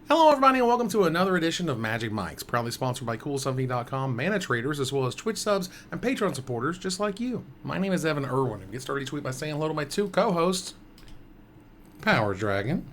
Hello, everybody, and welcome to another edition of Magic Mics, proudly sponsored by CoolStuffInc.com, Mana Traders, as well as Twitch subs and Patreon supporters just like you. My name is Evan Irwin, and get started each week by saying hello to my two co-hosts, Power Dragon.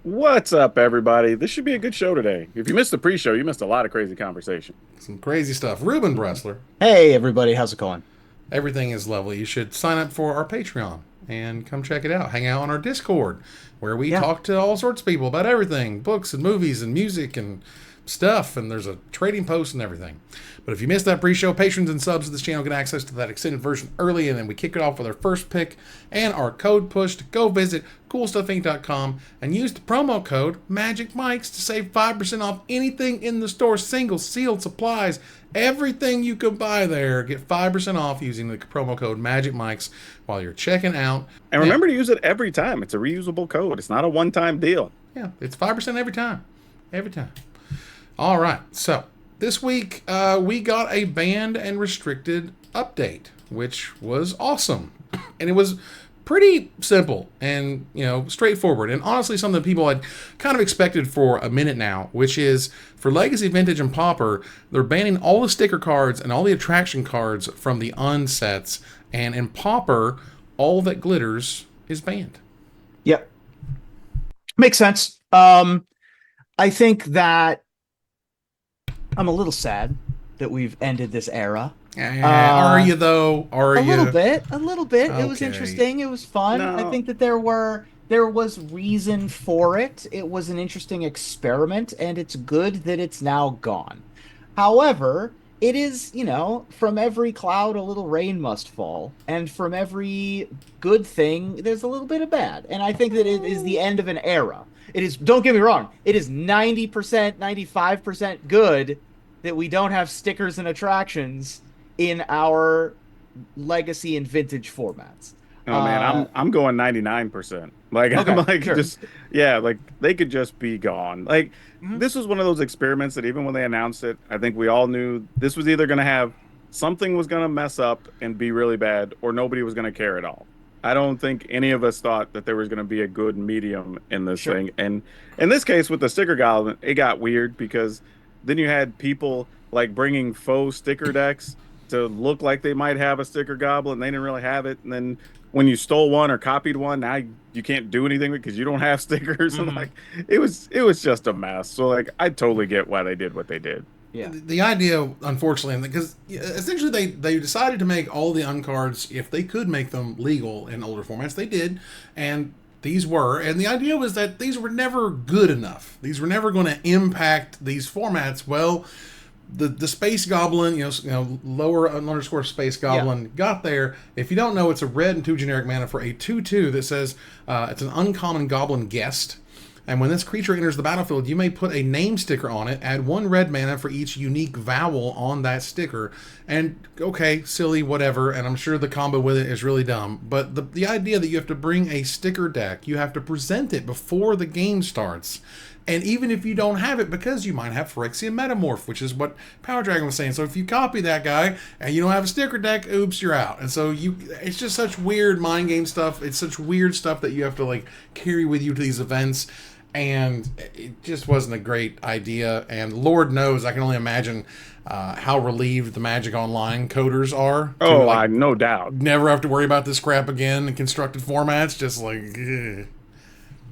What's up, everybody? This should be a good show today. If you missed the pre-show, you missed a lot of crazy conversation. Some crazy stuff. Ruben Bressler. Hey everybody, how's it going? Everything is lovely. You should sign up for our Patreon and come check it out. Hang out on our Discord, where we Yeah. talk to all sorts of people about everything, books and movies and music and stuff, and there's a trading post and everything. But if you missed that pre-show, patrons and subs of this channel get access to that extended version early, and then we kick it off with our first pick and our code push to go visit CoolStuffInc.com and use the promo code MAGICMICS to save 5% off anything in the store, single, sealed supplies, everything you can buy there. Get 5% off using the promo code MAGICMICS while you're checking out. And Now, remember to use it every time. It's a reusable code. It's not a one-time deal. yeah, it's 5% every time. Every time. All right, so this week we got a banned and restricted update, which was awesome. And it was pretty simple and, straightforward. And honestly, something that people had kind of expected for a minute now, which is for Legacy, Vintage, and Pauper, they're banning all the sticker cards and all the attraction cards from the unsets. And in Pauper, all that glitters is banned. Yep. Makes sense. I think that I'm a little sad that we've ended this era. Are you, though? Are A you? little bit, a little bit. It was Okay. interesting. It was fun. I No. think that there was reason for it. It was an interesting experiment, and it's good that it's now gone. However, it is, from every cloud a little rain must fall, and from every good thing there's a little bit of bad. And I think that it is the end of an era. It is, don't get me wrong, it is 90%, 95% good that we don't have stickers and attractions in our legacy and vintage formats. Oh man, Uh, I'm going 99%. Like I'm okay, like sure. just yeah, like they could just be gone. Like Mhm. this was one of those experiments that even when they announced it, I think we all knew this was either going to have something was going to mess up and be really bad or nobody was going to care at all. I don't think any of us thought that there was going to be a good medium in this Sure. thing. And in this case with the sticker goblin, it got weird because then you had people like bringing faux sticker decks to look like they might have a sticker goblin. They didn't really have it. And then when you stole one or copied one, now you can't do anything because you don't have stickers. And Hmm. like it was just a mess. So like I totally get why they did what they did. Yeah. The idea, unfortunately, because essentially they decided to make all the uncards, if they could make them legal in older formats, they did, and these were. And the idea was that these were never good enough. These were never going to impact these formats. Well, the space goblin, lower underscore space Yeah. goblin got there. If you don't know, it's a red and 2 generic mana for a 2/2 that says it's an uncommon goblin guest. And when this creature enters the battlefield, you may put a name sticker on it, add 1 red mana for each unique vowel on that sticker. And, okay, silly, whatever, and I'm sure the combo with it is really dumb. But the idea that you have to bring a sticker deck, you have to present it before the game starts. And even if you don't have it, because you might have Phyrexian Metamorph, which is what Power Dragon was saying. So if you copy that guy and you don't have a sticker deck, oops, you're out. And so it's just such weird mind game stuff. It's such weird stuff that you have to like carry with you to these events. And it just wasn't a great idea. And Lord knows, I can only imagine how relieved the Magic Online coders are to Oh, like I no doubt. never have to worry about this crap again in constructed formats. Just like, ugh.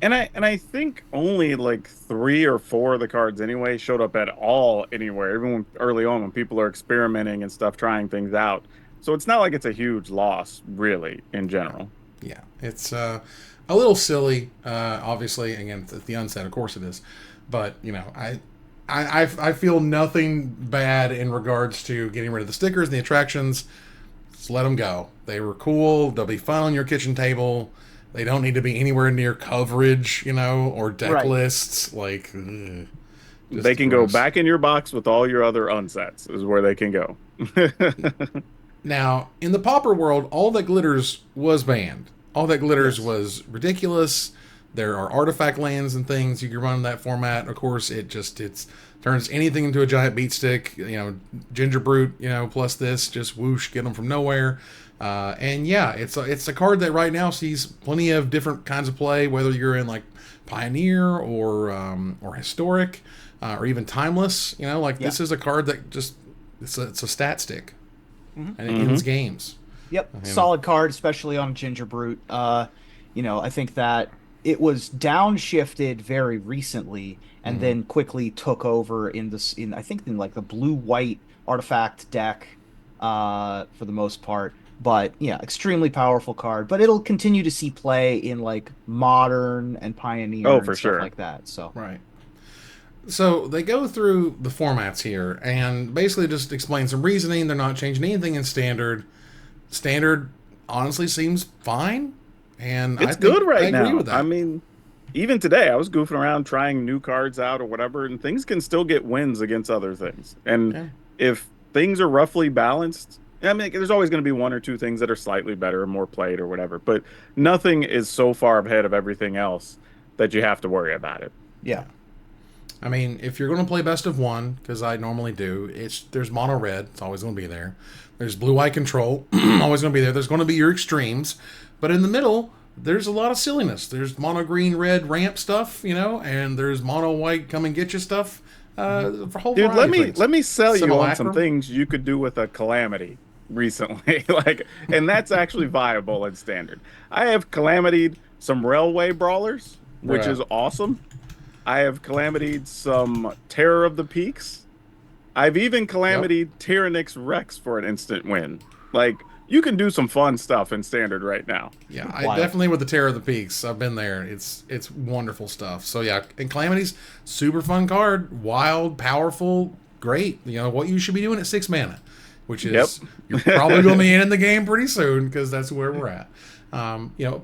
And I think only like 3 or 4 of the cards anyway showed up at all anywhere, even when, early on when people are experimenting and stuff, trying things out. So it's not like it's a huge loss, really, in general. Yeah, it's a little silly. Obviously, again, at the onset, of course it is. But I feel nothing bad in regards to getting rid of the stickers and the attractions. Just let them go. They were cool. They'll be fun on your kitchen table. They don't need to be anywhere near coverage, or deck Right. lists. Like, ugh, They just can go gross. back in your box with all your other unsets, is where they can go. Now, in the Pauper world, all that glitters was banned. All that glitters Yes. was ridiculous. There are artifact lands and things you can run in that format. Of course, it's turns anything into a giant beat stick. Ginger Brute, plus this, just whoosh, get them from nowhere. And yeah, it's a card that right now sees plenty of different kinds of play, whether you're in like Pioneer or Historic, or even Timeless. This is a card that just it's a stat stick, and it ends games. Yep, solid card, especially on Ginger Brute. I think that it was downshifted very recently and then quickly took over in like the blue-white artifact deck for the most part. But yeah, extremely powerful card. But it'll continue to see play in like Modern and Pioneer and for stuff sure. like that. So Right. So they go through the formats here and basically just explain some reasoning. They're not changing anything in Standard. Standard honestly seems fine. And It's good right now. With that. I mean, even today, I was goofing around trying new cards out or whatever, and things can still get wins against other things. And if things are roughly balanced, I mean, there's always going to be one or two things that are slightly better and more played or whatever, but nothing is so far ahead of everything else that you have to worry about it. Yeah. I mean, if you're going to play best of one, because I normally do, there's mono red. It's always going to be there. There's blue-white control. Always going to be there. There's going to be your extremes. But in the middle, there's a lot of silliness. There's mono green, red ramp stuff, and there's mono white come and get you stuff. For a whole Dude, variety of things. let me sell you on some Simulacrum. things you could do with a Calamity recently. And that's actually viable in Standard. I have Calamity'd some Railway Brawlers, which is awesome. I have Calamity'd some Terror of the Peaks. I've even Calamity'd Tyrannix Rex for an instant win. You can do some fun stuff in Standard right now. Yeah, I definitely with the Terror of the Peaks. I've been there. It's wonderful stuff. So yeah, and Calamity's super fun card, wild, powerful, great. What you should be doing at 6 mana, which is you're probably going to be in the game pretty soon because that's where we're at.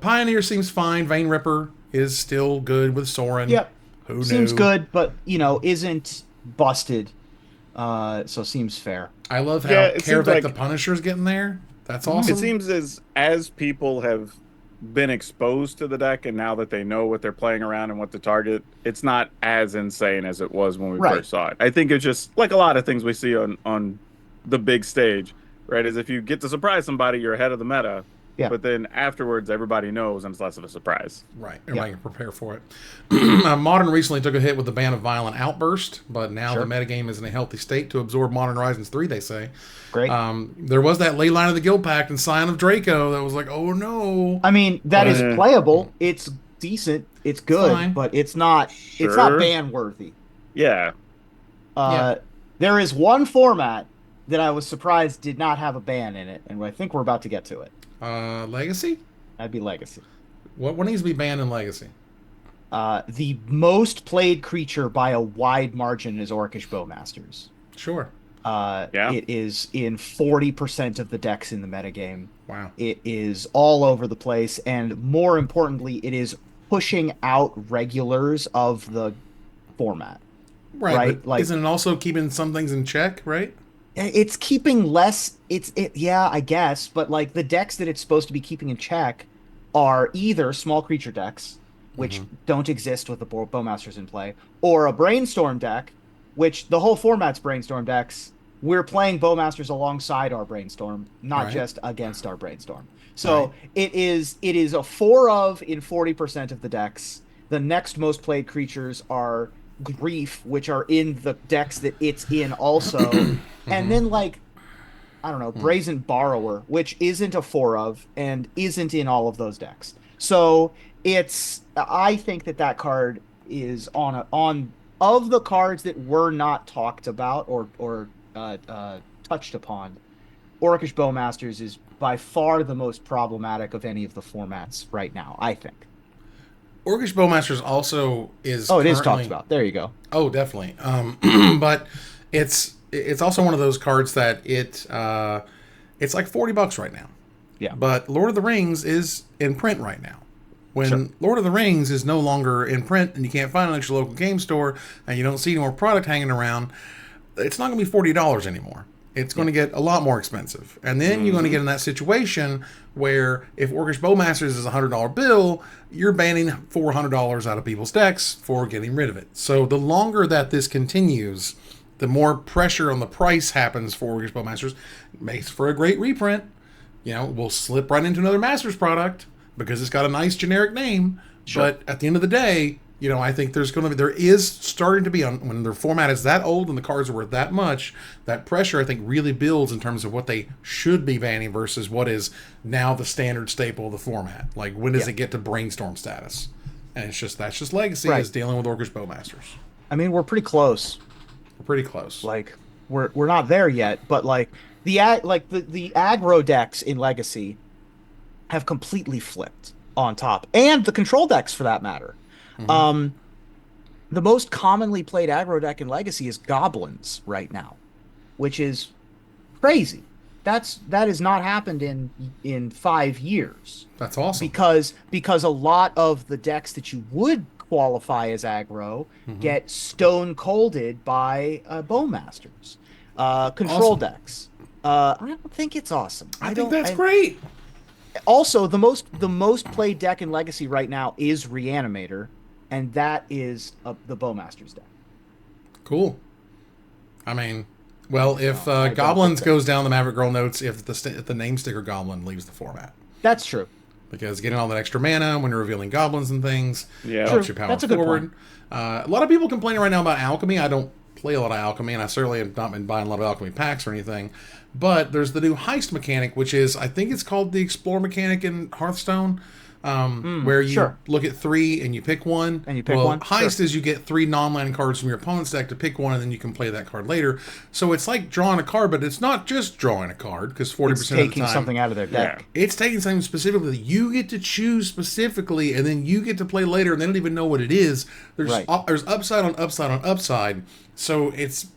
Pioneer seems fine. Vein Ripper is still good with Sorin. Yep, who seems knew? Good, but isn't busted. So seems fair. I love how Karavek the Punisher's getting there. That's awesome. It seems as people have been exposed to the deck and now that they know what they're playing around and what to target, it's not as insane as it was when we first saw it. I think it's just like a lot of things we see on the big stage, right? Is if you get to surprise somebody, you're ahead of the meta. Yeah. But then afterwards, everybody knows and it's less of a surprise. Right. Everybody can prepare for it. Modern recently took a hit with the ban of Violent Outburst, but now the metagame is in a healthy state to absorb Modern Horizons 3, they say. Great. There was that ley line of the Guild Pact and Scion of Draco that was like, oh no. I mean, that is playable. It's decent. It's good, but it's not ban worthy. Yeah. There is one format that I was surprised did not have a ban in it, and I think we're about to get to it. Legacy? That'd be Legacy. What needs to be banned in Legacy? The most played creature by a wide margin is Orish Bow Masters. Sure. It is in 40% of the decks in the metagame. Wow. It is all over the place, and more importantly, it is pushing out regulars of the format. Right? But isn't it also keeping some things in check, right? It's keeping less. I guess, but the decks that it's supposed to be keeping in check are either small creature decks, which don't exist with the Bowmasters in play, or a Brainstorm deck, which the whole format's Brainstorm decks. We're playing Bowmasters alongside our Brainstorm, not just against our Brainstorm. So it is a 4 of in 40% of the decks. The next most played creatures are Grief, which are in the decks that it's in also. And then I don't know, Brazen Borrower, which isn't a 4 of and isn't in all of those decks. So I think that card is on of the cards that were not talked about or touched upon. Orish Bow Masters is by far the most problematic of any of the formats right now, I think. Orish Bow Masters also is. Oh, it is talked about. There you go. Oh, definitely. But it's also one of those cards that it's like $40 right now. Yeah. But Lord of the Rings is in print right now. When Lord of the Rings is no longer in print and you can't find it at your local game store and you don't see any more product hanging around, it's not going to be $40 anymore. it's going to get a lot more expensive. And then you're going to get in that situation where if Orish Bow Masters is a $100 bill, you're banning $400 out of people's decks for getting rid of it. So the longer that this continues, the more pressure on the price happens for Orish Bow Masters. Makes for a great reprint. We'll slip right into another Masters product because it's got a nice generic name. Sure. But at the end of the day, I think there is starting to be, when their format is that old and the cards are worth that much, that pressure I think really builds in terms of what they should be banning versus what is now the standard staple of the format. Like, when does it get to brainstorm status? And that's just legacy, is dealing with Orish Bow Masters. I mean, we're pretty close. We're pretty close. Like, we're not there yet, but like the aggro decks in Legacy have completely flipped on top, and the control decks for that matter. Mm-hmm. The most commonly played aggro deck in Legacy is Goblins right now, which is crazy. That has not happened in 5 years. That's awesome. Because a lot of the decks that you would qualify as aggro get stone colded by Bowmasters. Control decks. I don't think it's awesome. I think that's great. Also, the most played deck in Legacy right now is Reanimator, and that is the Bowmasters deck. Cool. I mean, well, if Goblins goes down the Maverick Girl notes, if the name sticker Goblin leaves the format. That's true. Because getting all that extra mana when you're revealing goblins and things helps your power That's a good forward. Point. A lot of people complaining right now about Alchemy. I don't play a lot of Alchemy, and I certainly have not been buying a lot of Alchemy packs or anything. But there's the new heist mechanic, which is, I think it's called the Explore mechanic in Hearthstone, where you look at 3 and you pick one. And you pick one. Heist is you get 3 non-land cards from your opponent's deck to pick one, and then you can play that card later. So it's like drawing a card, but it's not just drawing a card, because 40% of the time... It's taking something out of their deck. It's taking something specifically that you get to choose specifically, and then you get to play later, and they don't even know what it is. There's upside on upside on upside. So it's...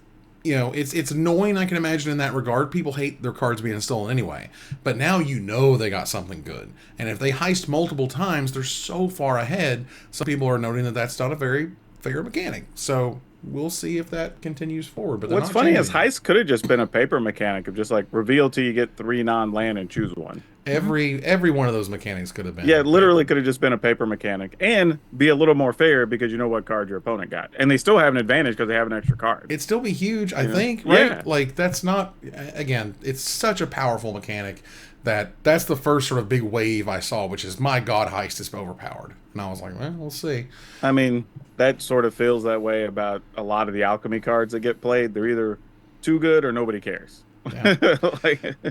it's annoying, I can imagine, in that regard. People hate their cards being stolen anyway. But now they got something good. And if they heist multiple times, they're so far ahead. Some people are noting that that's not a very fair mechanic. So we'll see if that continues forward. But what's funny is heist could have just been a paper mechanic of just like reveal till you get 3 non-land and choose one. Every one of those mechanics could have been. Yeah, literally could have just been a paper mechanic and be a little more fair because you know what card your opponent got. And they still have an advantage because they have an extra card. It'd still be huge, I think, right? Yeah. Like, that's not... Again, it's such a powerful mechanic that's the first sort of big wave I saw, which is, my God, heist is overpowered. And I was like, well, we'll see. I mean, that sort of feels that way about a lot of the Alchemy cards that get played. They're either too good or nobody cares. Yeah.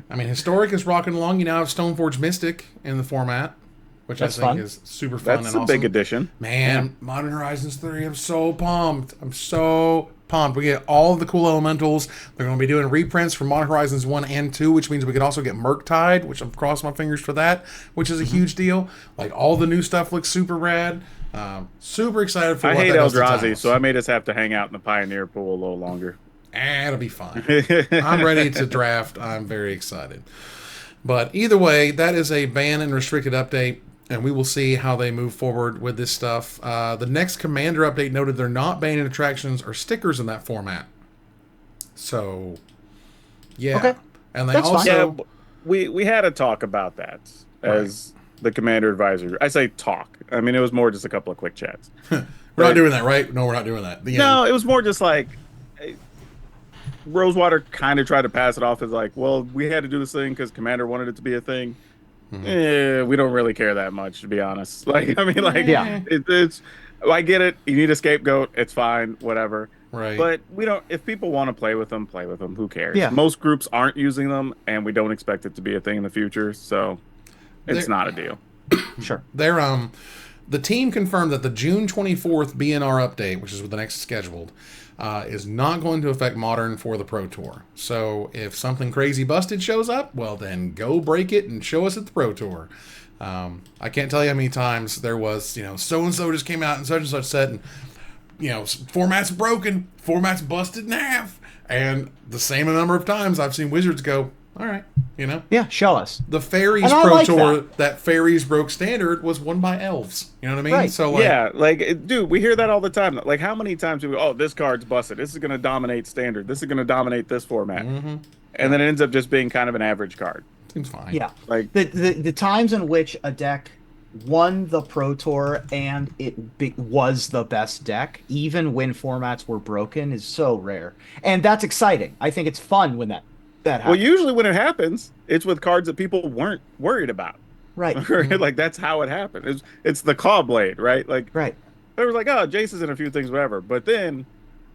I mean, Historic is rocking along. You now have Stoneforge Mystic in the format, which I think is super fun and awesome. That's a big addition. Man, Modern Horizons 3, I'm so pumped. We get all of the cool elementals. They're going to be doing reprints for Modern Horizons 1 and 2, which means we could also get Murktide, which I'm crossing my fingers for that, which is a huge deal. Like, all the new stuff looks super rad. Super excited for I what hate that does to Eldrazi, Tiles. so I may just have to hang out in the Pioneer pool a little longer. It'll be fine. I'm ready to draft. I'm very excited. But either way, that is a ban and restricted update, and we will see how they move forward with this stuff. The next Commander update noted they're not banning attractions or stickers in that format. So, yeah. Okay. And they also... Yeah, we had a talk about that as the Commander advisor. I say talk. I mean, it was more just a couple of quick chats. We're not doing that, right? No, we're not doing that. No, it was more just like... Rosewater kind of tried to pass it off as like, well, we had to do this thing because Commander wanted it to be a thing. We don't really care that much, to be honest. Like, I mean, like, it's I get it. You need a scapegoat. It's fine, whatever. Right. But we don't. If people want to play with them, play with them. Who cares? Yeah. Most groups aren't using them, and we don't expect it to be a thing in the future. So it's not a deal. Sure. The team confirmed that the June 24th BNR update, which is the next scheduled, is not going to affect Modern for the Pro Tour. So if something crazy busted shows up, well, then go break it and show us at the Pro Tour. I can't tell you how many times there was, so-and-so just came out and such said, and, format's broken, format's busted in half. And the same number of times I've seen Wizards go, all right, You know, Yeah, show us. the Fairies And I Pro like Tour that Fairies broke standard was won by elves. You know what I mean? Right. So like, Yeah, like dude, we hear that all the time. Like, how many times do we? Oh, this card's busted. This is going to dominate standard. This is going to dominate this format, and then it ends up just being kind of an average card. seems fine. Yeah. Like, The times in which a deck won the Pro Tour and was the best deck, even when formats were broken, is so rare. And that's exciting. I think it's fun when that well, happens. usually when it happens, it's with cards that people weren't worried about. Right. Like that's how it happened. It's the Caw Blade, right? Like Right. they were like, oh, Jace is in a few things, whatever. But then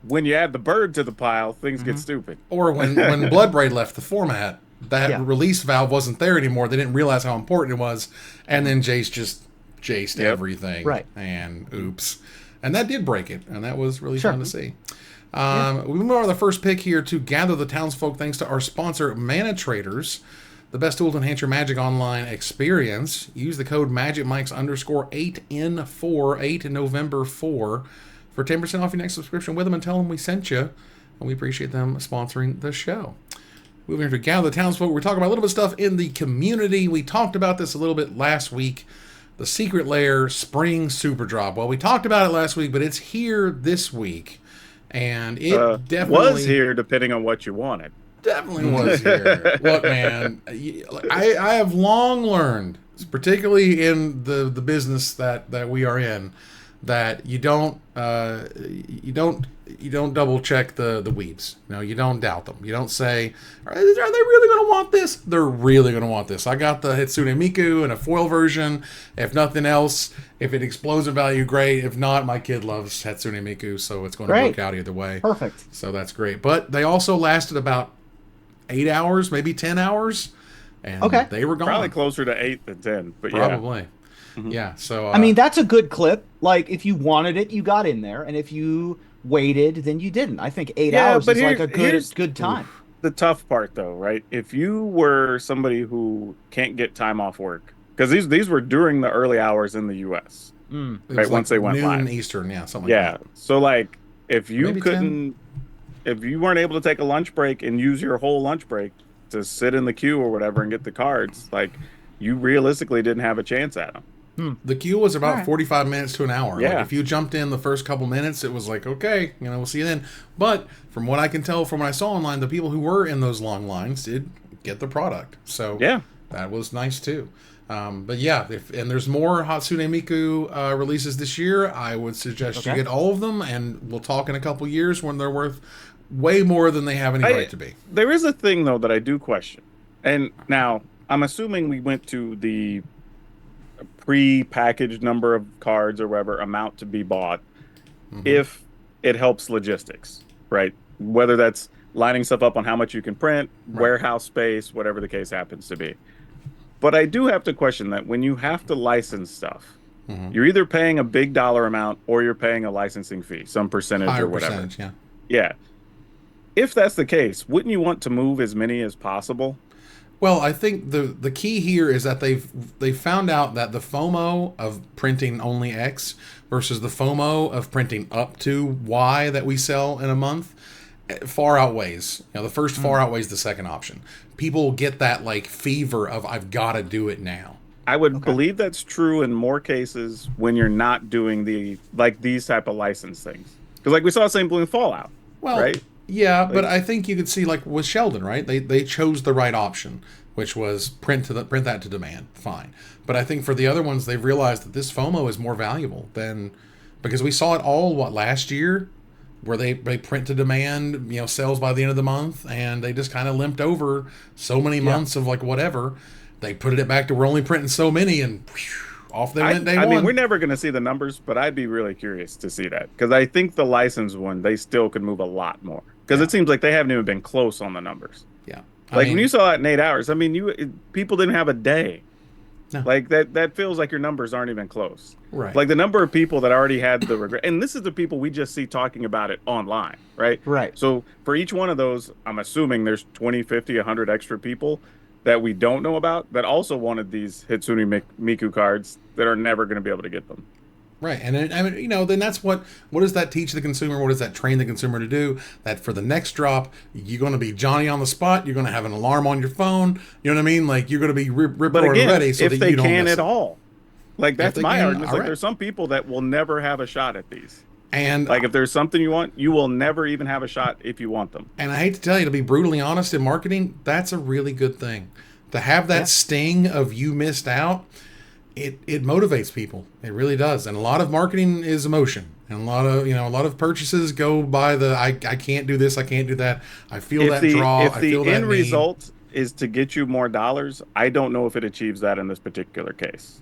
when you add the bird to the pile, things get stupid. Or when Bloodbraid left the format, that Yeah. release valve wasn't there anymore. They didn't realize how important it was, and then Jace just jaced everything. Right. And oops. And that did break it, and that was really Sure. fun to see. We move on to the first pick here to gather the townsfolk thanks to our sponsor, Mana Traders. The best tool to enhance your Magic Online experience. Use the code MagicMikes_8N4, 8 in November 4, for 10% off your next subscription with them, and tell them we sent you. And we appreciate them sponsoring the show. Moving to Gather the Townsfolk, we're talking about a little bit of stuff in the community. We talked about this a little bit last week. The Secret Lair Spring Superdrop. Well, we talked about it last week, but it's here this week. And it definitely was here, depending on what you wanted. Definitely was here. Look, man, I have long learned, particularly in the business that we are in, that you don't double check the weebs. You know, you don't doubt them. You don't say, are they really going to want this? They're really going to want this. I got the Hatsune Miku in a foil version. If nothing else, if it explodes in value, great. If not, my kid loves Hatsune Miku, so it's going to work out either way. Perfect. So that's great. But they also lasted about 8 hours, maybe 10 hours, and they were gone. Probably closer to 8 than 10, but probably. Yeah. So I mean, that's a good clip. Like, if you wanted it, you got in there, and if you waited, then you didn't. I think 8 hours is like a good time. The tough part, though, right? If you were somebody who can't get time off work, because these were during the early hours in the U.S. Right, once they went noon live, Eastern, something like that. So like, if you Maybe couldn't, if you weren't able to take a lunch break and use your whole lunch break to sit in the queue or whatever and get the cards, like, you realistically didn't have a chance at them. The queue was about 45 minutes to an hour. Yeah. Like, if you jumped in the first couple minutes, it was like, okay, we'll see you then. But from what I can tell from what I saw online, the people who were in those long lines did get the product. So that was nice too. But yeah, and there's more Hatsune Miku releases this year. I would suggest you get all of them, and we'll talk in a couple years when they're worth way more than they have any right to be. There is a thing, though, that I do question. And now, I'm assuming we went to the pre-packaged number of cards or whatever amount to be bought if it helps logistics, right? Whether that's lining stuff up on how much you can print, warehouse space, whatever the case happens to be. But I do have to question that when you have to license stuff, you're either paying a big dollar amount or you're paying a licensing fee, some percentage or whatever. Percentage, yeah. If that's the case, wouldn't you want to move as many as possible? Well, I think the key here is that they've found out that the FOMO of printing only X versus the FOMO of printing up to Y that we sell in a month far outweighs. The first far outweighs the second option. People get that like fever of I've got to do it now. I would believe that's true in more cases when you're not doing these type of license things. Because like we saw the same blue in Fallout, right? Yeah, but I think you could see like with Sheldon, right? They chose the right option, which was print that to demand. Fine. But I think for the other ones, they've realized that this FOMO is more valuable than, because we saw it all last year, where they print to demand, sales by the end of the month, and they just kind of limped over so many months of like whatever. They put it back to we're only printing so many, and off they went day one. I mean, we're never going to see the numbers, but I'd be really curious to see that, because I think the licensed one, they still could move a lot more, because it seems like they haven't even been close on the numbers. Yeah, when you saw it in 8 hours, I mean, people didn't have a day. No. Like that feels like your numbers aren't even close. Right. Like the number of people that already had the regret, and this is the people we just see talking about it online, right? Right. So for each one of those, I'm assuming there's 20, 50, 100 extra people that we don't know about that also wanted these Hatsune Miku cards that are never going to be able to get them. Right, and I mean, then that's what does that teach the consumer? What does that train the consumer to do? That for the next drop, you're going to be Johnny on the spot. You're going to have an alarm on your phone. You know what I mean? Like you're going to be But ripcord again, ready so if that they you don't can miss at it. all, like If that's they my can, argument. It's all like right. there's some people that will never have a shot at these. And Like if there's something you want, you will never even have a shot if you want them. and I hate to tell you, to be brutally honest, in marketing, that's a really good thing. To have that sting of you missed out, it motivates people. It really does. And a lot of marketing is emotion. And a lot of purchases go by the I can't do this, I can't do that. I feel that draw, If I the feel that end need. result is to get you more dollars, I don't know if it achieves that in this particular case.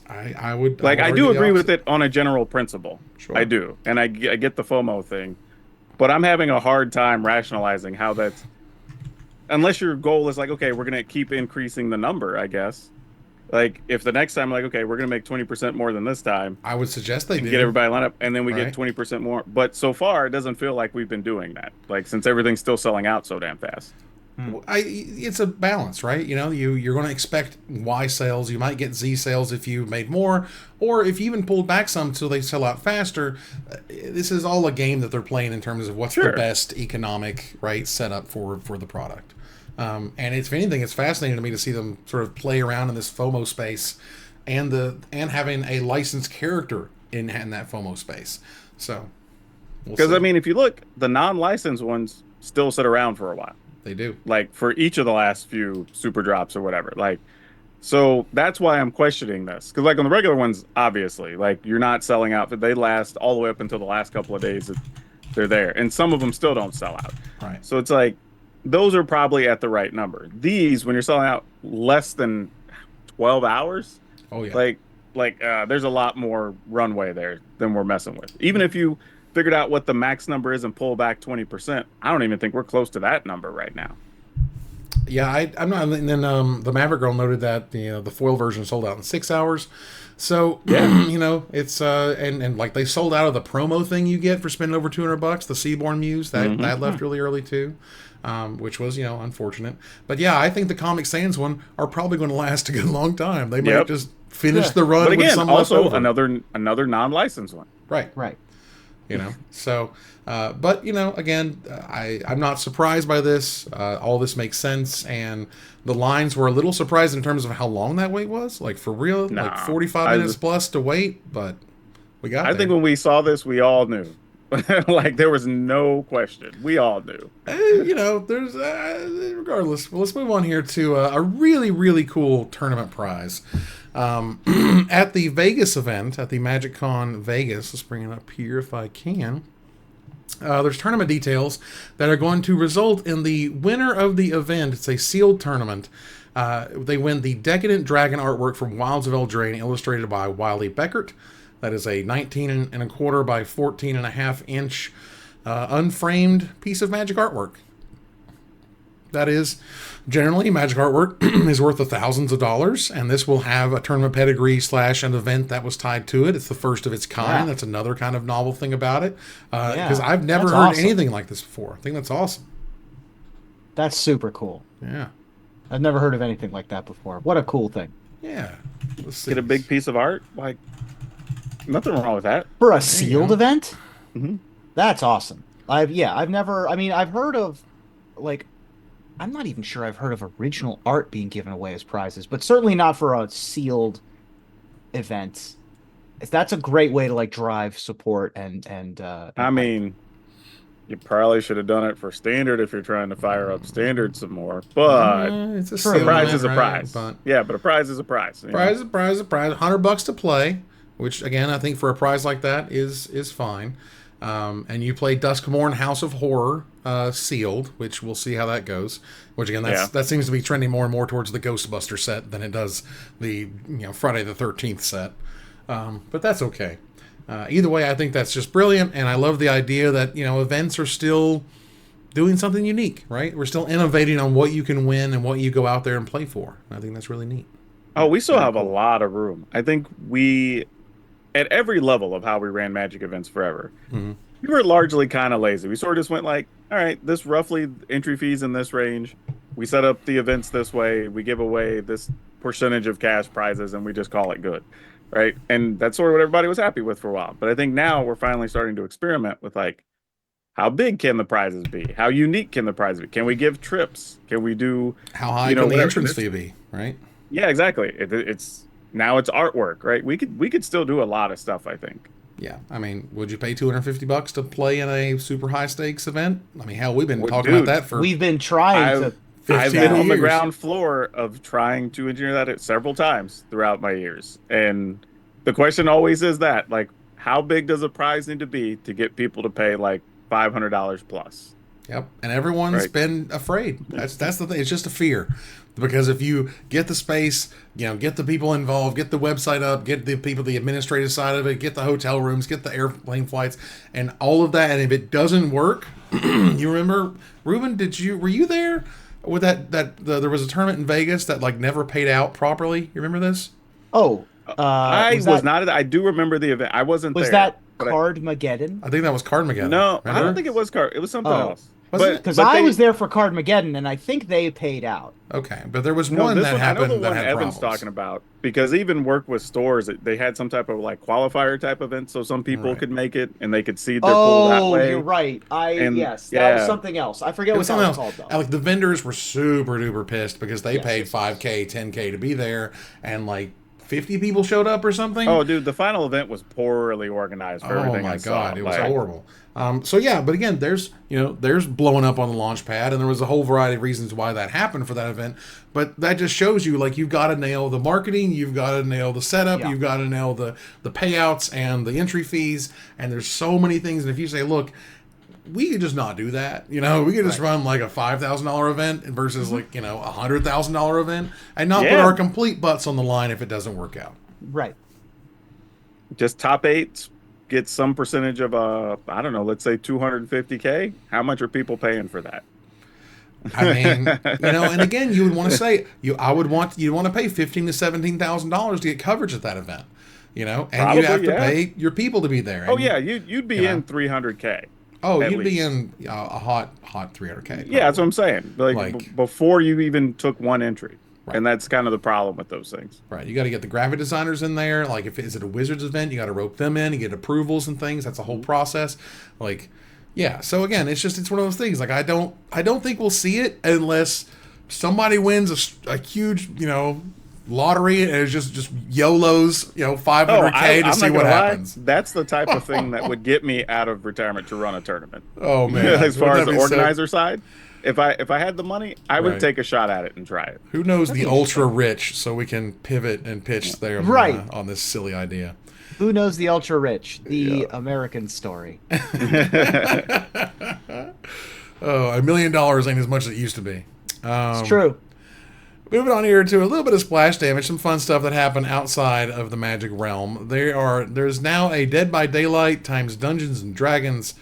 I would I argue do the agree with opposite. it on a general principle. Sure. I do, and I get the FOMO thing, but I'm having a hard time rationalizing how that's unless your goal is like, okay, we're gonna keep increasing the number, I guess. Like if the next time, like, okay, we're gonna make 20% more than this time I would suggest they and do. get everybody lined up, and then we get Right. 20% more. But so far, it doesn't feel like we've been doing that. Like since everything's still selling out so damn fast. It's a balance, right? You're going to expect Y sales. You might get Z sales if you made more, or if you even pulled back some so they sell out faster. This is all a game that they're playing in terms of what's the Sure. best economic setup for the product. And if anything, it's fascinating to me to see them sort of play around in this FOMO space, and having a licensed character in that FOMO space. So we'll Because I see. mean, if you look, the non-licensed ones still sit around for a while. They do. Like for each of the last few super drops or whatever. Like, so that's why I'm questioning this. Because like on the regular ones, obviously, like you're not selling out. They last all the way up until the last couple of days that they're there, and some of them still don't sell out. Right. So it's like those are probably at the right number. These, when you're selling out less than 12 hours, Oh yeah. there's a lot more runway there than we're messing with. Even if you figured out what the max number is and pull back 20%, I don't even think we're close to that number right now. Yeah, I'm not. And then the Maverick Girl noted that the foil version sold out in 6 hours. So Yeah. it's and like they sold out of the promo thing you get for spending over $200. The Seaborn Muse that left really early too, which was unfortunate. But yeah, I think the Comic Sans one are probably going to last a good long time. They might Yep. just finish Yeah. the run But with again, some also left over. another non-licensed one. Right. Right. So but again, I'm not surprised by this. All this makes sense, and the lines were a little surprised in terms of how long that wait was, like for real, Nah, like 45 I minutes just- plus to wait, but we got I there. think when we saw this, we all knew. Like there was no question. We all knew. There's regardless. Well, let's move on here to a really, really cool tournament prize. At the Vegas event, at the MagicCon Vegas, let's bring it up here if I can. There's tournament details that are going to result in the winner of the event. It's a sealed tournament. They win the Decadent Dragon artwork from Wilds of Eldraine, illustrated by Wiley Beckert. That is a 19 and a quarter by 14 and a half inch unframed piece of Magic artwork. That is generally Magic artwork is worth thousands of dollars, and this will have a tournament pedigree / an event that was tied to it. It's the first of its kind. Yeah. That's another kind of novel thing about it, Yeah, because I've never that's heard awesome. anything like this before. I think that's awesome. That's super cool. Yeah, I've never heard of anything like that before. What a cool thing. yeah. Let's see. Get a big piece of art. Like nothing wrong with that. For a sealed go. event? Mhm. That's awesome. I've never, I've heard of, like, I'm not even sure I've heard of original art being given away as prizes, but certainly not for a sealed event. That's a great way to, like, drive support and I mean, you probably should have done it for standard if you're trying to fire up standard some more. But It's a True. a sealed prize event, is a right? prize. But Yeah, but a prize is a prize. you know? prize, $100 to play, which again I think for a prize like that is fine. And you play Duskmourn House of Horror sealed, which we'll see how that goes. Which again, that seems to be trending more and more towards the Ghostbuster set than it does the Friday the 13th set. But that's okay. Either way, I think that's just brilliant, and I love the idea that events are still doing something unique, right? We're still innovating on what you can win and what you go out there and play for. I think that's really neat. Oh, we still have a lot of room. I think at every level of how we ran Magic events forever, we were largely kind of lazy. We sort of just went like, all right, this roughly entry fees in this range. We set up the events this way. We give away this percentage of cash prizes, and we just call it good. right? And that's sort of what everybody was happy with for a while. But I think now we're finally starting to experiment with like, how big can the prizes be? How unique can the prizes be? Can we give trips? Can we do, How high you know, can the whatever? entrance fee be, right? Yeah, exactly. It's now it's artwork, right? We could still do a lot of stuff, I think. Yeah, I mean, would you pay $250 to play in a super high stakes event? I mean, hell, we've been Well, talking about dude, that for We've been trying I've to. I've 15 been on the years. ground floor of trying to engineer that several times throughout my years. And the question always is that, like, how big does a prize need to be to get people to pay like $500 plus? Yep, and everyone's Right. been afraid. That's the thing. It's just a fear, because if you get the space, get the people involved, get the website up, get the people, the administrative side of it, get the hotel rooms, get the airplane flights, and all of that, and if it doesn't work, you remember, Ruben? Were you there with there was a tournament in Vegas that like never paid out properly? You remember this? Oh, I was was that not. I do remember the event. I wasn't was there, that but Cardmageddon? I think that was Cardmageddon. no, I don't Remember? think it was car. It was something Oh, else. Wasn't it? because But I they was there for Cardmageddon, and I think they paid out. Okay, but there was no one this that one. I know the happened that one had Evan's problems. talking about because even work with stores, they had some type of like qualifier type event, so some people Right. could make it and they could seed their pool that Oh, you're way. right. And Yes, that was yeah, something else. I forget It what was that something was else. called though. And, like the vendors were super duper pissed because they Yes, paid yes, yes. 5K, 10K to be there, and like 50 people showed up or something. oh, dude, the final event was poorly organized for Oh everything my I saw. god, it was Like, horrible. So yeah, but again, there's blowing up on the launch pad, and there was a whole variety of reasons why that happened for that event. But that just shows you, like, you've got to nail the marketing, you've got to nail the setup, Yeah. you've got to nail the payouts and the entry fees, and there's so many things. And if you say, look, we could just not do that, we could just Right. run like a $5,000 event versus like $100,000 event, and not put yeah, our complete butts on the line if it doesn't work out. Right. just top eight get some percentage of I don't know, let's say 250K. How much are people paying for that? I mean, and again, you would want to say you'd want to pay $15,000 to $17,000 to get coverage at that event, and Probably, you have to yeah. pay your people to be there. Oh And yeah, you'd be you know. in 300K. Oh, at you'd be least. in a hot 300K. Yeah, that's what probably. I'm saying. Like, Like- before you even took one entry, Right. and that's kind of the problem with those things. Right, you got to get the graphic designers in there. Like, if it's a Wizards event, you got to rope them in. You get approvals and things. That's a whole process. Like, yeah. So again, it's one of those things. Like, I don't think we'll see it unless somebody wins a huge, lottery and it's just YOLOs, 500K to I'm see not what gonna lie, happens. that's the type of thing that would get me out of retirement to run a tournament. Oh man, As far as Wouldn't that the be sick? organizer side, if I had the money, I would Right. take a shot at it and try it. Who knows the That's ultra rich, so we can pivot and pitch there Right. on this silly idea. Who knows the ultra rich? The American story. Oh, $1 million ain't as much as it used to be. It's true. Moving on here to a little bit of splash damage, some fun stuff that happened outside of the Magic realm. There's now a Dead by Daylight times Dungeons and Dragons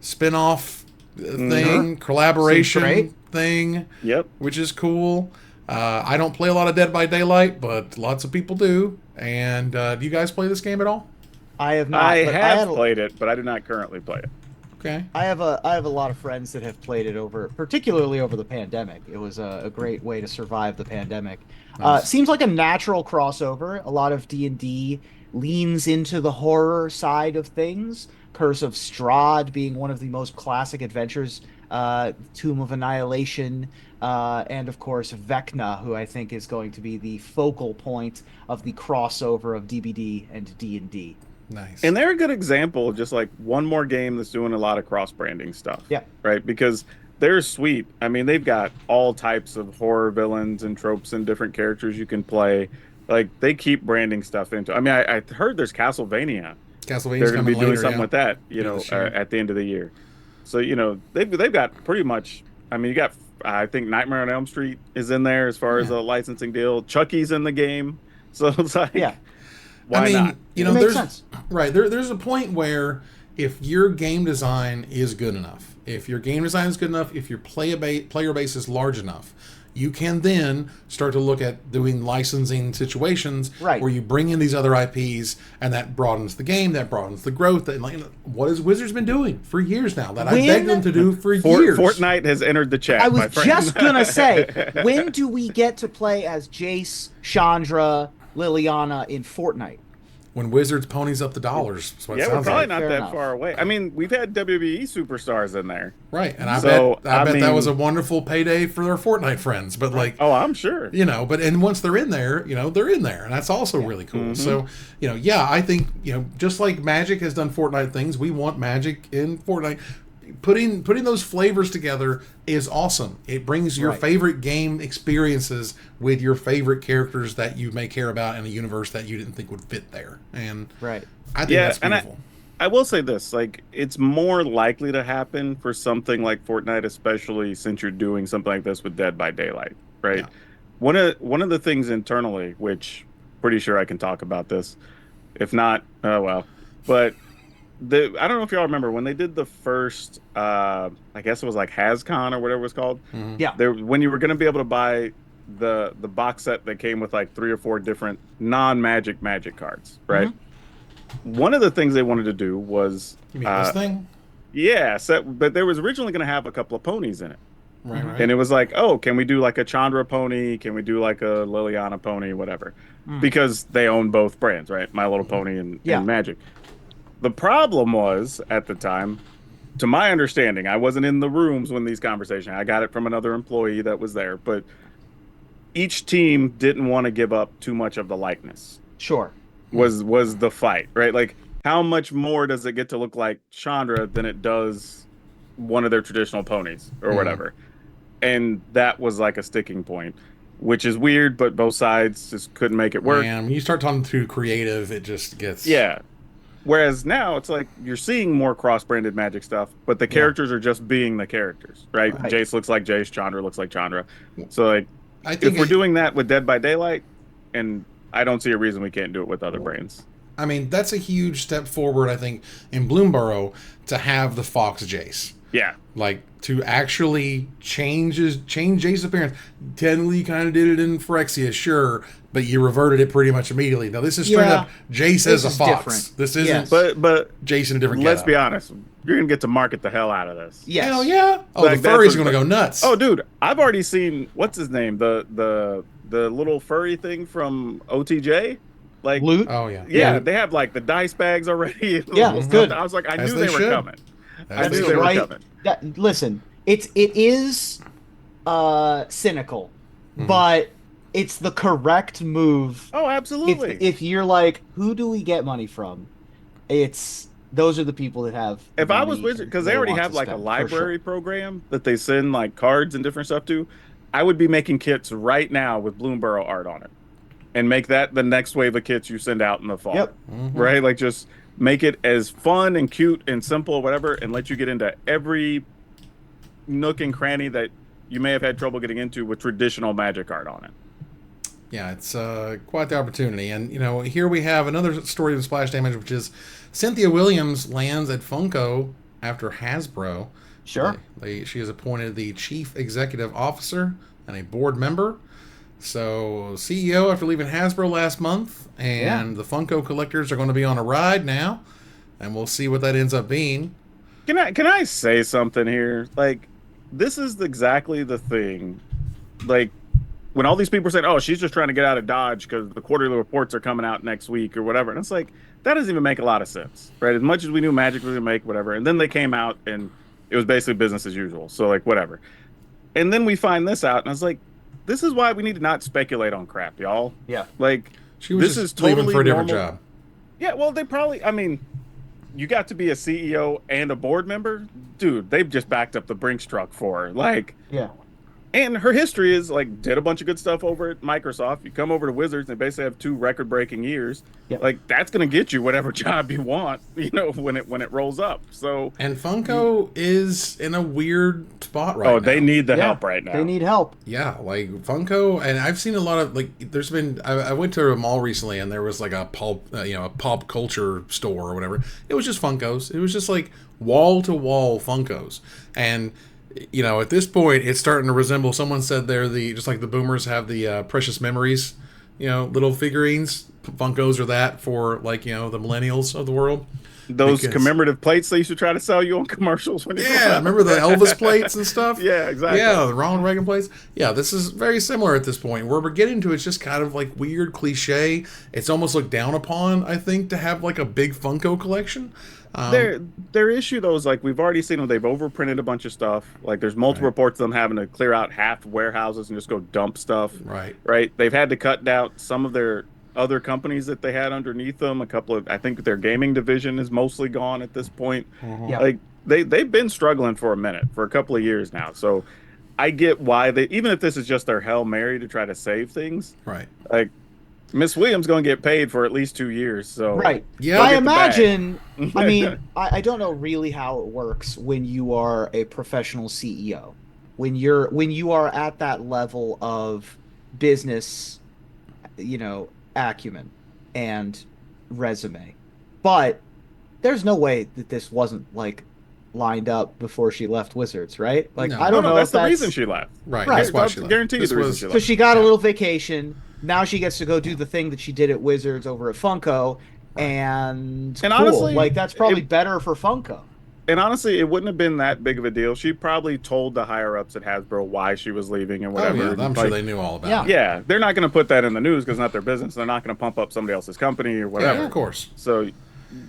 spin-off thing, collaboration Seems great. thing, Yep. which is cool. I don't play a lot of Dead by Daylight, but lots of people do. And do you guys play this game at all? I have not. I but have played it, but I do not currently play it. Okay. I have a lot of friends that have played it particularly over the pandemic. It was a great way to survive the pandemic. Nice. Seems like a natural crossover. A lot of D&D leans into the horror side of things. Curse of Strahd being one of the most classic adventures. Tomb of Annihilation, and of course Vecna, who I think is going to be the focal point of the crossover of DBD and D&D. Nice. And they're a good example of just like one more game that's doing a lot of cross branding stuff. Yeah. Right. Because they're sweet. I mean, they've got all types of horror villains and tropes and different characters you can play. Like, they keep branding stuff into. I mean, I heard there's Castlevania. Castlevania's They're going to be coming doing later, something yeah. with that, this year. at the end of the year. So, they've got pretty much. I mean, you got. I think Nightmare on Elm Street is in there as far as a licensing deal. Chucky's in the game, so it's like, Yeah. why not? It makes there's sense. right there's a point where if your game design is good enough, if your player base is large enough, you can then start to look at doing licensing situations Right. where you bring in these other IPs, and that broadens the game, that broadens the growth. That, what has Wizards been doing for years now? That I begged them to do for years. Fortnite has entered the chat. I my was friend. just gonna say, when do we get to play as Jace, Chandra, Liliana in Fortnite? when Wizards ponies up the dollars. That's what it Yeah, we're sounds probably like. not Fair that enough. far away. I mean, we've had WWE superstars in there. Right, and I So, bet I that mean- was a wonderful payday for their Fortnite friends. But like, Oh, I'm sure. you know, and once they're in there, you know, they're in there, and that's also really cool. Mm-hmm. So, you know, yeah, I think, you know, just like Magic has done Fortnite things, we want Magic in Fortnite. Putting those flavors together is awesome. It brings your Right. favorite game experiences with your favorite characters that you may care about in a universe that you didn't think would fit there. And Right. I think Yeah, that's and beautiful. I will say this, like, it's more likely to happen for something like Fortnite, especially since you're doing something like this with Dead by Daylight, right? Yeah. One of the things internally, which pretty sure I can talk about this. If not, oh well. But I don't know if y'all remember when they did the first I guess it was like HasCon or whatever it was called. Yeah. There when you were gonna be able to buy the box set that came with like 3 or 4 different non-magic magic cards, right? One of the things they wanted to do was You mean this thing? yeah, but there was originally going to have a couple of ponies in it. Right, right. And it was like, oh, can we do like a Chandra pony? Can we do like a Liliana pony? Whatever. Because they own both brands, right? My Little Pony and Magic. The problem was, at the time, to my understanding, I wasn't in the rooms when these conversations, I got it from another employee that was there, but each team didn't want to give up too much of the likeness. Sure. Was the fight, right? Like, how much more does it get to look like Chandra than it does one of their traditional ponies or whatever? And that was like a sticking point, which is weird, but both sides just couldn't make it work. Man, when you start talking to creative, it just gets... Yeah. Whereas now it's like you're seeing more cross-branded Magic stuff, but the characters are just being the characters, right? Right. Jace looks like Jace, Chandra looks like Chandra. So like, I think if we're doing that with Dead by Daylight, and I don't see a reason we can't do it with other brands. I mean, that's a huge step forward, I think, in Bloomborough to have the Fox Jace. Yeah. Like, to actually change Jace's appearance. Technically, you kind of did it in Phyrexia, sure, but you reverted it pretty much immediately. Now, this is straight Yeah. up Jace This as a is fox. different. This isn't Yes. But Jace in a different let's getup. be honest, you're gonna get to market the hell out of this. Yes. Hell yeah. Oh, Like, the that's furries what- are going to go nuts. Oh, dude, I've already seen what's his name, the little furry thing from OTJ. Like, Loot. Oh, yeah. yeah, they have like the dice bags already. and Yeah, little it's stuff. good. I was like, I As knew they they were should. coming. I As knew they they should. were right. coming. Listen, it is cynical, but it's the correct move. Oh, absolutely. If you're like, who do we get money from? Those are the people that have. If I money was Wizard, because they they already want have to like a spend, for library sure. program that they send like cards and different stuff to, I would be making kits right now with Bloomborough art on it, and make that the next wave of kits you send out in the fall. Yep. Right, like just make it as fun and cute and simple, whatever, and let you get into every nook and cranny that you may have had trouble getting into with traditional Magic art on it. Yeah, it's quite the opportunity. And, you know, here we have another story of splash damage, which is Cynthia Williams lands at Funko after Hasbro. Sure. She is appointed the chief executive officer and a board member. So, CEO after leaving Hasbro last month. And the Funko collectors are going to be on a ride now. And we'll see what that ends up being. Can I say something here? Like, this is exactly the thing. Like, when all these people are saying, "Oh, she's just trying to get out of Dodge because the quarterly reports are coming out next week or whatever," and it's like that doesn't even make a lot of sense, right? As much as we knew Magic was gonna make whatever, and then they came out and it was basically business as usual. So like whatever, and then we find this out, and I was like, "This is why we need to not speculate on crap, y'all." Yeah. Like She was this just is leaving totally for a different normal. job. Yeah, well, they probably. I mean, you got to be a CEO and a board member, dude. They've just backed up the Brinks truck for her. Like. Yeah. And her history is like did a bunch of good stuff over at Microsoft. You come over to Wizards, and they basically have 2 record-breaking years. Yep. Like that's gonna get you whatever job you want, you know, when it rolls up. So And Funko is in a weird spot right now. they need the Yeah, help right now. They need help. Yeah, like Funko, and I've seen a lot of like. There's been. I went to a mall recently, and there was like a a pop culture store or whatever. It was just Funkos. It was just like wall to wall Funkos, and you know, at this point, it's starting to resemble. Someone said they're just like the boomers have the precious memories little figurines. Funkos are that for like the millennials of the world. Those Because commemorative plates they used to try to sell you on commercials when you go yeah, out. remember the Elvis plates and stuff? Yeah, exactly. Yeah, the Ronald Reagan plates. Yeah, this is very similar at this point. Where we're getting to, it's just kind of like weird cliche. It's almost looked down upon, I think, to have like a big Funko collection. Their issue though is like we've already seen them. They've overprinted a bunch of stuff. Like there's multiple Right. reports of them having to clear out half warehouses and just go dump stuff. Right. Right. They've had to cut out some of their other companies that they had underneath them. A couple of I think their gaming division is mostly gone at this point. Yeah. Like they've been struggling for a minute, for a couple of years now. So I get why they, even if this is just their Hail Mary to try to save things, Right. like Miss Williams going to get paid for at least 2 years. So Right. Yeah. I Get the bag. imagine, I mean, I don't know really how it works when you are a professional CEO. When you are at that level of business, acumen and resume. But there's no way that this wasn't like lined up before she left Wizards, right? Like No. I don't know that's if the that's reason she left. Right. Right. That's why she I left. guarantee you This the reason was- she so left. she got a Yeah. little vacation. Now she gets to go do the thing that she did at Wizards over at Funko, and And cool. honestly, Like that's probably it- better for Funko. And honestly, it wouldn't have been that big of a deal. She probably told the higher ups at Hasbro why she was leaving and Oh whatever. yeah, And, I'm sure like, they knew all about Yeah. it. Yeah, they're not going to put that in the news because it's not their business. They're not going to pump up somebody else's company or whatever. Yeah, of course. So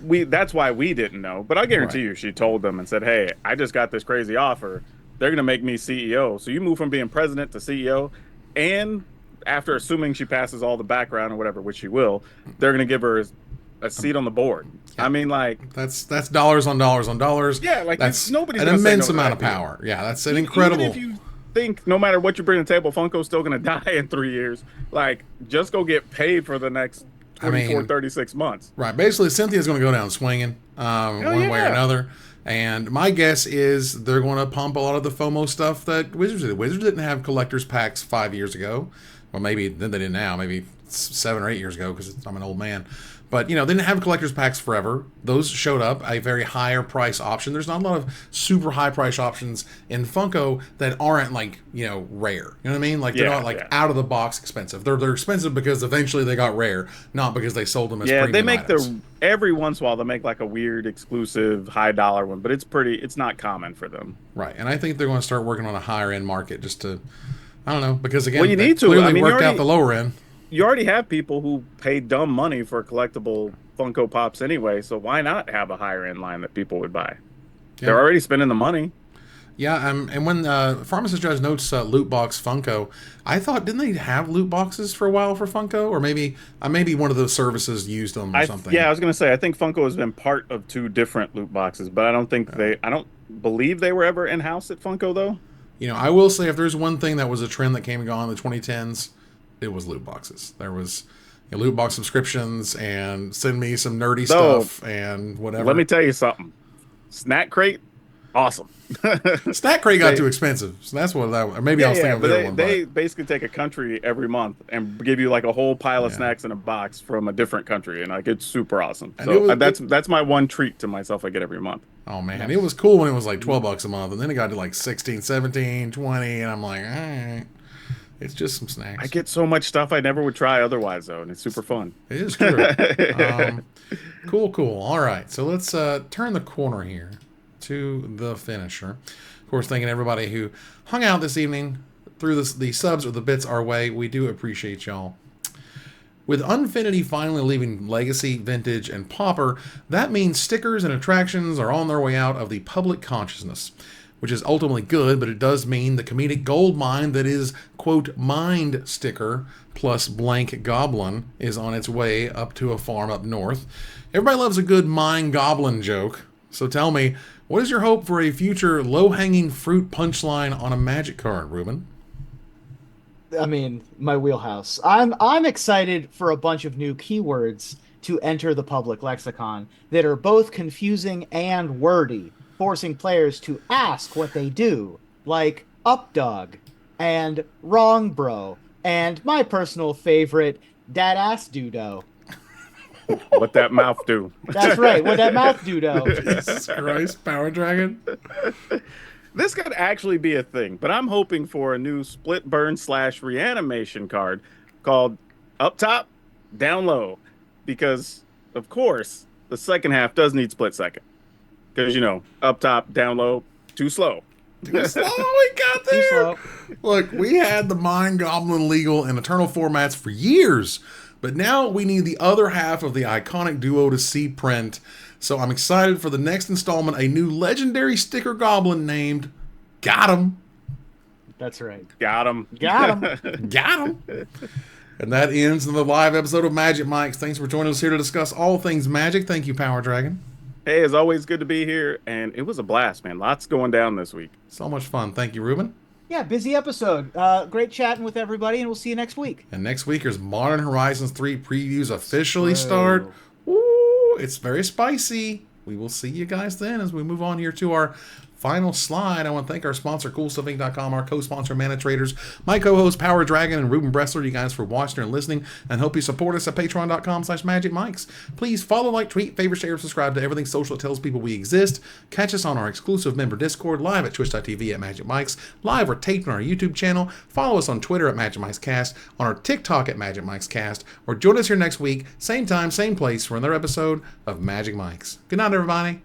that's why we didn't know. But I guarantee Right. you, she told them and said, "Hey, I just got this crazy offer. They're going to make me CEO. So you move from being president to CEO, and after assuming she passes all the background or whatever, which she will, they're going to give her a seat on the board." I mean, like, That's dollars on dollars on dollars. Yeah, like, that's nobody's an gonna say immense no to amount of that deal. power. Yeah, that's an incredible. Even if you think no matter what you bring to the table, Funko's still going to die in 3 years, like, just go get paid for the next 24, 36 months. Right. Basically, Cynthia's going to go down swinging one way or yeah. another. And my guess is they're going to pump a lot of the FOMO stuff that Wizards did. Wizards didn't have collector's packs 5 years ago. Well, maybe then they did now. Maybe 7 or 8 years ago because I'm an old man. But, they didn't have collector's packs forever. Those showed up a very higher price option. There's not a lot of super high price options in Funko that aren't like, rare. You know what I mean? Like they're Yeah, not like out of the box expensive. They're expensive because eventually they got rare, not because they sold them as Yeah, they premium make items. every once in a while they make like a weird exclusive high dollar one, but it's not common for them. Right. And I think they're going to start working on a higher end market just to, I don't know, because again, Well, you they need to. clearly I mean, you worked out already- the lower end. You already have people who pay dumb money for collectible Funko Pops anyway, so why not have a higher end line that people would buy? Yeah. They're already spending the money. Yeah, and when Pharmacist Judge notes loot box Funko, I thought, didn't they have loot boxes for a while for Funko? Or maybe one of those services used them or something. Yeah, I was gonna say I think Funko has been part of 2 different loot boxes, but I don't believe they were ever in house at Funko though. I will say if there's one thing that was a trend that came and gone in the 2010s, it was loot boxes. There was loot box subscriptions and send me some nerdy stuff and whatever. Let me tell you something. Snack Crate, awesome. Snack Crate got too expensive, so that's what that. Or maybe I was thinking of the other one. They basically take a country every month and give you like a whole pile of snacks in a box from a different country, and like it's super awesome. And So it was- that's my one treat to myself I get every month. Oh man, it was cool when it was like $12 a month, and then it got to like 16, 17, 20, and I'm like, all right, it's just some snacks. I get so much stuff I never would try otherwise though, and it's super fun. It is true. Cool. All right, so let's turn the corner here to the finisher. Of course, thanking everybody who hung out this evening through the subs or the bits our way. We do appreciate y'all. With Unfinity finally leaving Legacy, Vintage, and Pauper, that means stickers and attractions are on their way out of the public consciousness, which is ultimately good, but it does mean the comedic goldmine that is, quote, Mind sticker plus blank Goblin is on its way up to a farm up north. Everybody loves a good Mind Goblin joke, so tell me, what is your hope for a future low-hanging fruit punchline on a Magic card, Ruben? I mean, my wheelhouse. I'm excited for a bunch of new keywords to enter the public lexicon that are both confusing and wordy, forcing players to ask what they do, like updog and wrong bro, and my personal favorite, dat ass dudo. What that mouth do? That's right, what that mouth dudo. Jesus Christ, Power Dragon. This could actually be a thing, but I'm hoping for a new split burn / reanimation card called up top, down low, because of course the second half does need split second. Because up top, down low, too slow. Too slow, we got there. Too slow. Look, we had the Mind Goblin legal and Eternal formats for years, but now we need the other half of the iconic duo to see print. So I'm excited for the next installment, a new legendary sticker goblin named Got 'em. That's right. Got him. Got him. Got 'em. And that ends the live episode of Magic Mike's. Thanks for joining us here to discuss all things Magic. Thank you, Power Dragon. Hey, it's always good to be here, and it was a blast, man. Lots going down this week. So much fun. Thank you, Ruben. Yeah, busy episode. Great chatting with everybody, and we'll see you next week. And next week is Modern Horizons 3 previews officially start. Ooh, it's very spicy. We will see you guys then as we move on here to our final slide. I want to thank our sponsor, CoolStuffInc.com, our co-sponsor, Mana Traders, my co-host, Power Dragon, and Ruben Bressler, you guys for watching and listening, and hope you support us at patreon.com/magicmics. Please follow, like, tweet, favorite, share, subscribe to everything social that tells people we exist. Catch us on our exclusive member Discord, live at twitch.tv at Magic Mics, live or taped on our YouTube channel. Follow us on Twitter at Magic Mics Cast, on our TikTok at Magic Mics Cast, or join us here next week, same time, same place, for another episode of Magic Mics. Good night, everybody.